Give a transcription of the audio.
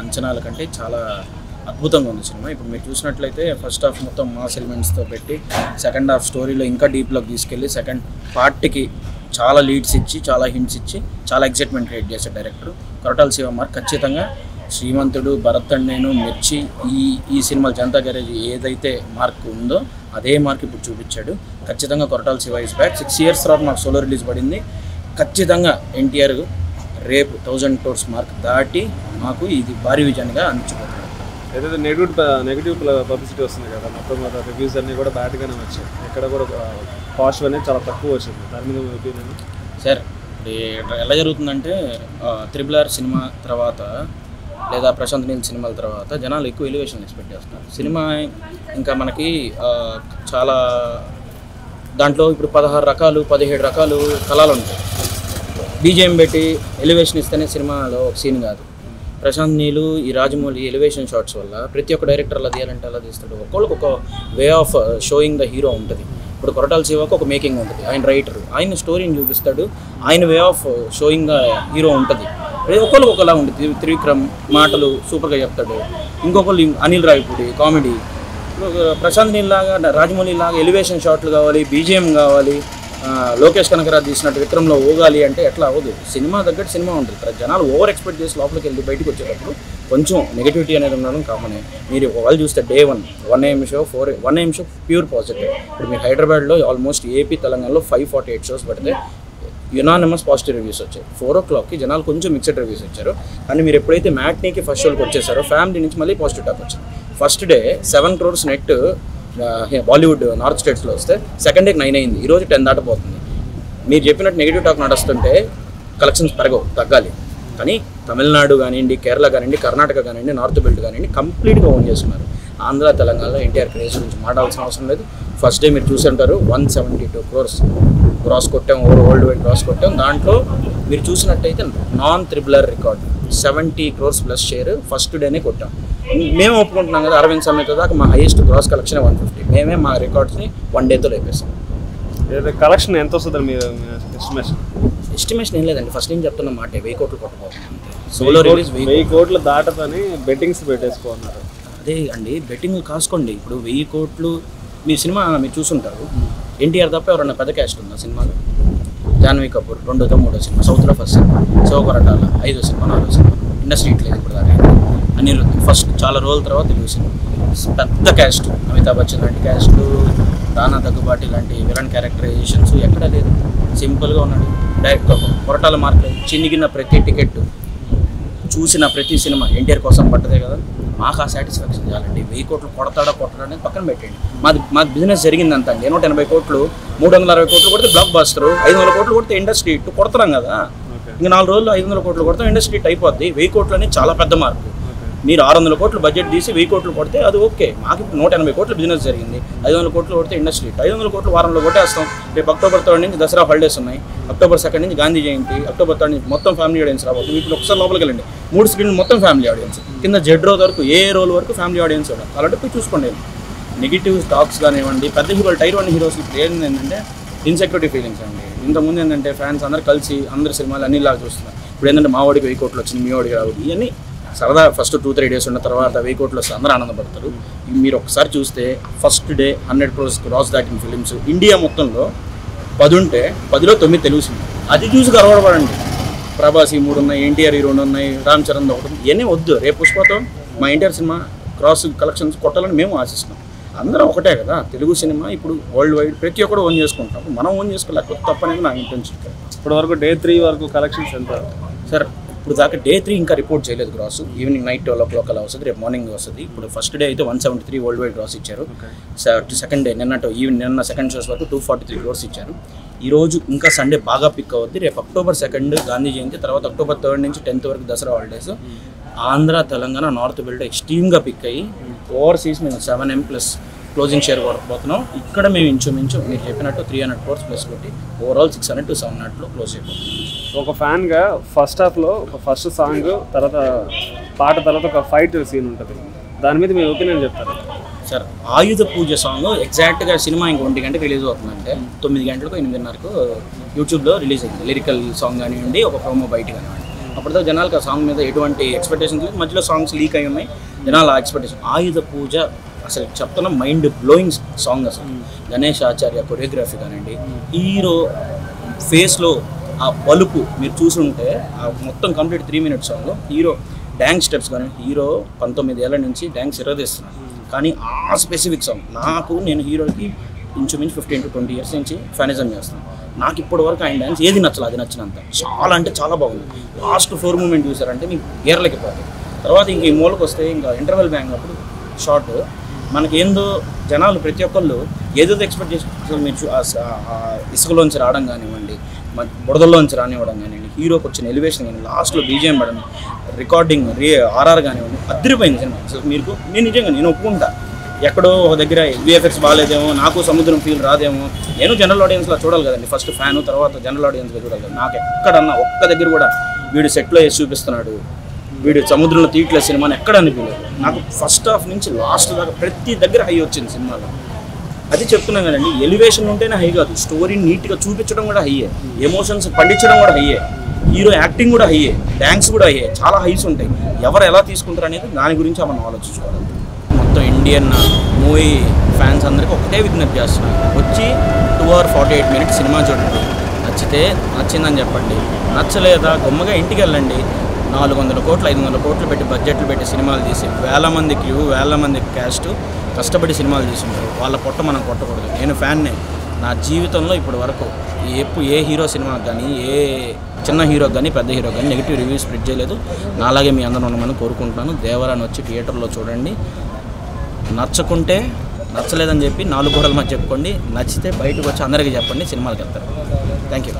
అంచనాల కంటే చాలా అద్భుతంగా ఉంది సినిమా. ఇప్పుడు మీరు చూసినట్లయితే ఫస్ట్ హాఫ్ మొత్తం మాస్ ఎలిమెంట్స్తో పెట్టి సెకండ్ హాఫ్ స్టోరీలో ఇంకా డీప్లోకి తీసుకెళ్ళి సెకండ్ పార్ట్కి చాలా లీడ్స్ ఇచ్చి చాలా హింట్స్ ఇచ్చి చాలా ఎక్సైట్మెంట్ క్రియేట్ చేశాడు డైరెక్టర్ కొరటాల శివ. మార్క్ ఖచ్చితంగా శ్రీమంతుడు, భరత్ అండ్ నేను, మిర్చి ఈ సినిమాలు జనతా గ్యారేజ్ ఏదైతే మార్క్ ఉందో అదే మార్క్ ఇప్పుడు చూపించాడు. ఖచ్చితంగా Koratala Shiva is back. 6 years తర్వాత మాకు సోలో రిలీజ్ పడింది. ఖచ్చితంగా ఎన్టీఆర్ రేపు 1000 crores మార్క్ దాటి మాకు ఇది భారీ విజయాన్ని అందించబోతున్నాడు. ఏదైతే నెగిటివ్ పబ్లిసిటీ వస్తుంది కదా, మొత్తం రివ్యూస్ అన్నీ కూడా బ్యాడ్గానే వచ్చాయి. ఇక్కడ కూడా పాజిటివ్ అనేది చాలా తక్కువ వచ్చింది. దాని మీద ఒపీనియన్ సార్? ఎలా జరుగుతుందంటే RRR సినిమా తర్వాత లేదా ప్రశాంత్ నీల్ సినిమాల తర్వాత జనాలు ఎక్కువ ఎలివేషన్ ఎక్స్పెక్ట్ చేస్తున్నారు. సినిమా ఇంకా మనకి చాలా దాంట్లో ఇప్పుడు 16 రకాలు 17 రకాలు కళలు ఉంటాయి. బీజేఎం పెట్టి ఎలివేషన్ ఇస్తేనే సినిమాలో ఒక సీన్ కాదు. ప్రశాంత్ నీలు, ఈ రాజమౌళి ఎలివేషన్ షాట్స్ వల్ల ప్రతి ఒక్క డైరెక్టర్ అలా తీయాలంటే అలా తీస్తాడు. ఒక్కొక్కరికి ఒక way of showing the hero ఉంటుంది. ఇప్పుడు కొరటాల శివకు ఒక మేకింగ్ ఉంటుంది, ఆయన రైటర్, ఆయన స్టోరీని చూపిస్తాడు, ఆయన way of showing the hero ఉంటుంది. ఒక్కొక్కరికి ఒకలా ఉంటుంది. త్రివిక్రమ్ మాటలు సూపర్గా చెప్తాడు, ఇంకొకళ్ళు అనిల్ రావిపూడి కామెడీ, ప్రశాంత్ నీల్ లాగా రాజమౌళి లాగా ఎలివేషన్ షాట్లు కావాలి, బీజిఎం కావాలి, లోకేష్ కనకరాజ్ తీసినట్టు విక్రమ్లో ఓగాలి అంటే ఎట్లా అవ్వదు. సినిమా తగ్గట్టు సినిమా ఉంటుంది. జనాలు ఓవర్ ఎక్స్పెక్ట్ చేసి లోపలికి వెళ్ళి బయటకు వచ్చేటప్పుడు కొంచెం నెగిటివిటీ అనేది ఉండడం కామనే. మీరు వాళ్ళు చూస్తే Day 1 AM show 1 AM show pure positive. ఇప్పుడు మీరు హైదరాబాద్లో ఆల్మోస్ట్ ఏపీ తెలంగాణలో 548 షోస్ పడితే యునానిమస్ పాజిటివ్ రివ్యూస్ వచ్చాయి. 4 o'clockకి జనాలు కొంచెం మిక్స్డ్ రివ్యూస్ వచ్చారు. కానీ మీరు ఎప్పుడైతే మ్యాట్నీకి ఫస్ట్ షోకి వచ్చేసారో ఫ్యామిలీ నుంచి మళ్ళీ పాజిటివ్ టాక్ వచ్చింది. First day 7 crores net Bollywood north స్టేట్స్లో వస్తే సెకండ్ డేకి 9 అయింది. ఈరోజు 10 దాటిపోతుంది. మీరు చెప్పినట్టు నెగిటివ్ టాక్ నడుస్తుంటే కలెక్షన్స్ పెరగవు, తగ్గాలి. కానీ తమిళనాడు కానివ్వండి, కేరళ కానివ్వండి, కర్ణాటక కానివ్వండి, నార్త్ బెల్ట్ కానివ్వండి కంప్లీట్గా ఓన్ చేసుకున్నారు. ఆంధ్ర తెలంగాణలో ఎన్టీఆర్ క్రేజ్ గురించి మాట్లాడాల్సిన అవసరం లేదు. ఫస్ట్ డే మీరు చూసి ఉంటారు 172 crores గ్రాస్ కొట్టాం, వరల్డ్ వైడ్ గ్రాస్ కొట్టాం. దాంట్లో మీరు చూసినట్టయితే non RRR record 70 crores plus share first డేనే కొట్టాం. మేము ఒప్పుకుంటున్నాం కదా, అరవింద్ సమేత దాకా మా హైయెస్ట్ గ్రాస్ కలెక్షన్ 150. మేమే మా రికార్డ్స్ని 1 డేతో లేపేస్తాం. కలెక్షన్ ఎంత వస్తుంది మీ ఎస్టిమేషన్ ఏం లేదండి, ఫస్ట్ నేను చెప్తున్న మాట 1000 crores కొట్టబోతుంది. సోలో రిలీజ్ 1000 crores దాటతని బెట్టింగ్స్ పెట్టేసుకున్నారు. అదే అండి, బెట్టింగ్ కాసుకోండి. ఇప్పుడు 1000 crores మీ సినిమా మీరు చూసుంటారు. ఎన్టీఆర్ తప్ప ఎవరన్నా పెద్ద క్యాస్ట్ ఉందా సినిమాలో? జాన్వీ కపూర్ 2వ 3వ సినిమా, సౌత్లో ఫస్ట్ సినిమా, శివ కొరటాల 5వ సినిమా 4వ సినిమా, ఇండస్ట్రీ ఇట్లేదు ఇప్పుడు దాకా. అనిరుద్ధ్ ఫస్ట్ చాలా రోజుల తర్వాత తెలుగు సినిమా, పెద్ద క్యాస్ట్, అమితాబ్ బచ్చన్ లాంటి క్యాస్ట్లు, రానా దగ్గుబాటి లాంటి విలన్ క్యారెక్టరైజేషన్స్ ఎక్కడా లేదు. సింపుల్గా ఉన్నాడు డైరెక్ట్. కొరటాల మార్కెట్ చిన్నిగిన ప్రతి టికెట్, చూసిన ప్రతి సినిమా ఎన్టీఆర్ కోసం పట్టదే కదా. మాకు ఆ సాటిస్ఫాక్షన్ చేయాలండి. 1000 crores కొడతాడా కొట్టడా అనేది పక్కన పెట్టండి. మాకు బిజినెస్ జరిగిందంత అండి. 180 crores 360 crores కొడితే బ్లాక్ బాస్టర్, 500 crores కొడితే ఇండస్ట్రీ ఇట్టు కొడతాం కదా. ఇంకా 4 రోజుల్లో 500 crores కొడతాం, ఇండస్ట్రీ ఇట్ అయిపోద్ది. 1000 crores అనేది చాలా పెద్ద మార్పు. మీరు 600 crores బడ్జెట్ తీసి 1000 crores కొడితే అది ఓకే. మాకు ఇప్పుడు 180 crores బిజినెస్ జరిగింది. 500 crores కొడితే ఇండస్ట్రీ 500 crores వారంలో కొట్టేస్తాం. రేపు October 3rd నుంచి దసరా హాలిడేస్ ఉన్నాయి, October 2nd నుంచి గాంధీ జయంతి, October 3rd నుంచి మొత్తం ఫ్యామిలీ ఆడియన్స్ రాబోతుంది. ఇప్పుడు ఒకసారి లోపలికి వెళ్ళండి, 3 screens మొత్తం ఫ్యామిలీ ఆడియన్స్, కింద జెడ్ రోల్ వరకు ఏ రోల్ వరకు ఫ్యామిలీ ఆడియన్స్ కూడా. అలాంటి పోయి చూసుకోండి. నెగిటివ్ టాక్స్ కానివ్వండి, పెద్ద హీరోలు Tier 1 హీరోస్ ఇప్పుడు ఏంటంటే ఇన్సెక్యూరిటీ ఫీలింగ్స్ అండి. ఇంతకుముందు ఏంటంటే ఫ్యాన్స్ అందరూ కలిసి అందరి సినిమాలు అన్నిలాగా చూస్తున్నారు. ఇప్పుడు ఏంటంటే మా వాడికి 1000 crores వచ్చింది, మీ వాడికి రావు, ఇవన్నీ సరదా. ఫస్ట్ 2-3 days ఉన్న తర్వాత 1000 crores వస్తే అందరూ ఆనందపడతారు. మీరు ఒకసారి చూస్తే ఫస్ట్ డే 100 crores క్రాస్ దాటిన ఫిలిమ్స్ ఇండియా మొత్తంలో 10 ఉంటే 10లో 9 తెలుగు సినిమా. అది చూసి గర్వపడండి. ప్రభాస్ 3 ఉన్నాయి, ఎన్టీఆర్ 2 ఉన్నాయి, రామ్ చరణ్ 1. ఇవన్నీ వద్దు. రేపు పుష్పతో మా ఎన్టీఆర్ సినిమా క్రాస్ కలెక్షన్స్ కొట్టాలని మేము ఆశిస్తున్నాం. అందరం ఒకటే కదా. తెలుగు సినిమా ఇప్పుడు వరల్డ్ వైడ్ ప్రతి ఒక్కరు ఓన్ చేసుకుంటాం. మనం ఓన్ చేసుకోలేకపోతే తప్పనేది నా ఇంటెన్షన్. ఇప్పటి వరకు Day 3 వరకు కలెక్షన్స్ ఎంత సార్? ఇప్పుడు దాకా Day 3 ఇంకా రిపోర్ట్ చేయలేదు గ్రాస్. ఈవినింగ్ నైట్ 12 o'clock అలా వస్తుంది, రేపు మార్నింగ్ వస్తుంది. ఇప్పుడు ఫస్ట్ డే అయితే 173 వరల్డ్ వైడ్ గ్రాస్ ఇచ్చారు. సెకండ్ డే నిన్న సెకండ్ షోస్ వరకు 243 crores ఇచ్చారు. ఈరోజు ఇంకా సండే బాగా పిక్ అవుద్ది. రేపు October 2nd గాంధీ జయంతి, తర్వాత October 3rd నుంచి 10th వరకు Dasara holidays. Andhra Telangana north belt ఎక్స్ట్రీమ్గా పిక్ అయ్యి ఓవర్సీస్ మేము 7 M+ క్లోజింగ్ షేర్ కొట్టబోతున్నాం. ఇక్కడ మేము ఇంచుమించు మీరు చెప్పినట్టు 300 crores ప్లస్ కొట్టి ఓవరాల్ 600 to 700 క్లోజ్ అయిపోతుంది. ఒక ఫ్యాన్గా ఫస్ట్ హాఫ్లో ఒక ఫస్ట్ సాంగ్, తర్వాత పాట, తర్వాత ఒక ఫైట్ సీన్ ఉంటుంది. దాని మీద మీ ఒపీనియన్ చెప్తారు సార్? ఆయుధ పూజ సాంగ్ ఎగ్జాక్ట్గా సినిమా ఇంక 1 గంటకి రిలీజ్ అవుతుందంటే 9 గంటలకు 8:30కు యూట్యూబ్లో రిలీజ్ అయింది. లిరికల్ సాంగ్ కానివ్వండి, ఒక ప్రోమో బయట కానివ్వండి. అప్పటితో జనాలకు ఆ సాంగ్ మీద ఎటువంటి ఎక్స్పెక్టేషన్స్ లేదు, మధ్యలో సాంగ్స్ లీక్ అయి ఉన్నాయి, జనాలు ఆ ఎక్స్పెక్టేషన్. ఆయుధ పూజ అసలు చెప్తున్నా మైండ్ బ్లోయింగ్ సాంగ్ అసలు. గణేష్ ఆచార్య కొరియోగ్రఫీ కానివ్వండి, హీరో ఫేస్లో ఆ పలుపు మీరు చూసుంటే ఆ మొత్తం కంప్లీట్ 3 minutes సాంగ్లో హీరో డ్యాన్స్ స్టెప్స్ కానీ, హీరో 19 ఏళ్ల నుంచి డ్యాన్స్ ఇరదీస్తున్నాను, కానీ ఆ స్పెసిఫిక్ సాంగ్ నేను హీరోకి ఇంచుమించు 15 to 20 years నుంచి ఫ్యానిజం చేస్తాను. నాకు ఇప్పటి వరకు ఆయన డ్యాన్స్ ఏది నచ్చలేదు, అది నచ్చినంత చాలా అంటే చాలా బాగుంది. లాస్ట్ ఫ్లోర్ మూమెంట్ చూసారంటే మీకు గేర్లకి పోతుంది. తర్వాత ఇంక ఈ మూలకు వస్తే ఇంకా ఇంటర్వెల్ బ్యాంగ్ అప్పుడు షార్ట్ మనకేందో జనాలు ప్రతి ఒక్కళ్ళు ఏదో ఎక్స్పెక్ట్ చేసి మీరు ఇసుకలోంచి రావడం కానివ్వండి, బుడదల్లోంచి రానివ్వడం కానివ్వండి, హీరోకి వచ్చిన ఎలివేషన్ కానీ, లాస్ట్లో బీజిఎం పడడం, రికార్డింగ్ ఆర్ఆర్ కానివ్వండి, అదిరిపోయింది సినిమా అసలు. మీకు నేను ఒప్పుకుంటా, ఎక్కడో ఒక దగ్గర విఎఫ్ఎక్స్ బాగాలేదేమో, నాకు సముద్రం ఫీల్ రాదేమో, నేను జనరల్ ఆడియన్స్లో చూడాలి కదండి, ఫస్ట్ ఫ్యాను తర్వాత జనరల్ ఆడియన్స్లో చూడాలి కదా. నాకు ఎక్కడన్నా ఒక్క దగ్గర కూడా వీడు సెట్లో వేసి చూపిస్తున్నాడు, వీడు సముద్రంలో తీయట్లేదు సినిమాని ఎక్కడ అనిపించలేదు నాకు. ఫస్ట్ హాఫ్ నుంచి లాస్ట్ దాకా ప్రతి దగ్గర హై వచ్చింది సినిమాలో. అది చెప్తున్నాం కదండి, ఎలివేషన్ ఉంటేనే హై కాదు, స్టోరీని నీట్గా చూపించడం కూడా హైయే, ఎమోషన్స్ పండించడం కూడా హైయే, హీరో యాక్టింగ్ కూడా హైయే, డ్యాన్స్ కూడా హైయే, చాలా హైస్ ఉంటాయి. ఎవరు ఎలా తీసుకుంటారు అనేది దాని గురించి మనం ఆలోచించుకోవాలి. మొత్తం ఇండియన్ మూవీ ఫ్యాన్స్ అందరికీ ఒకటే విజ్ఞప్తి చేస్తున్నాను, వచ్చి 2 hours 48 minutes సినిమా చూడండి, నచ్చితే నచ్చిందని చెప్పండి, నచ్చలేదా గొమ్మగా ఇంటికి వెళ్ళండి. 400 కోట్లు 500 కోట్లు పెట్టి బడ్జెట్లు పెట్టి సినిమాలు తీసి వేల మంది క్యాస్ట్ కష్టపడి సినిమాలు తీసుంటారు, వాళ్ళ పొట్ట మనం కొట్టకూడదు. నేను ఫ్యాన్నే, నా జీవితంలో ఇప్పటి వరకు ఏ హీరో సినిమాకి కానీ, ఏ చిన్న హీరోకి కానీ పెద్ద హీరోకి కానీ నెగిటివ్ రివ్యూస్ స్ప్రెడ్ చేయలేదు. నాలాగే మీ అందరూ ఉండమని కోరుకుంటున్నాను. దేవరాని వచ్చి థియేటర్లో చూడండి, నచ్చకుంటే నచ్చలేదని చెప్పి 4 గోడల మధ్య చెప్పుకోండి, నచ్చితే బయటకు వచ్చి అందరికీ చెప్పండి, సినిమాలకు వెళ్తారు. Thank you.